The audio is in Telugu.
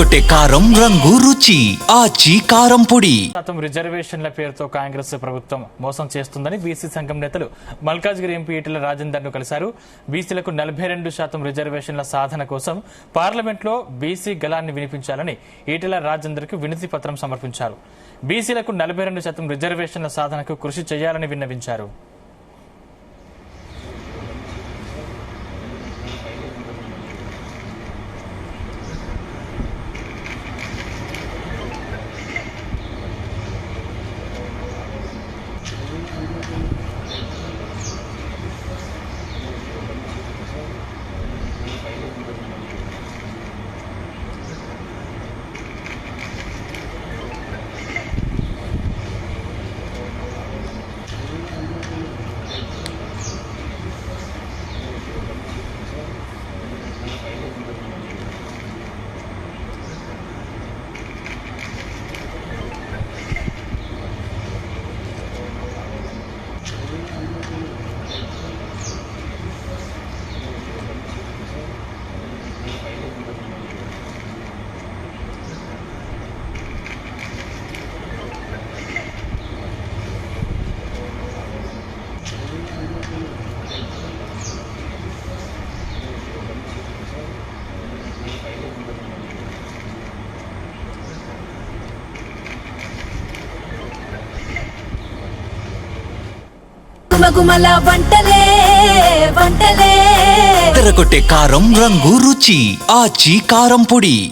ఎర్రగొట్టే కారం రంగు రుచి ఆచి కారం పొడి. రిజర్వేషన్ల పేరుతో కాంగ్రెస్ ప్రభుత్వం మోసం చేస్తుందని బీసీ సంఘం నేతలు మల్కాజ్గిరి ఎంపీ ఈటెల రాజేందర్ ను కలిశారు. బీసీలకు 42% రిజర్వేషన్ల సాధన కోసం పార్లమెంట్లో బీసీ గళాన్ని వినిపించాలని ఈటెల రాజేందర్ కు వినతి పత్రం సమర్పించారు. బీసీలకు 42% రిజర్వేషన్ల సాధనకు కృషి చేయాలని విన్నవించారు. గుమగుమల వంటలే వంటలే ఎర్రగొట్టే కారం రంగు రుచి ఆచి కారం పొడి.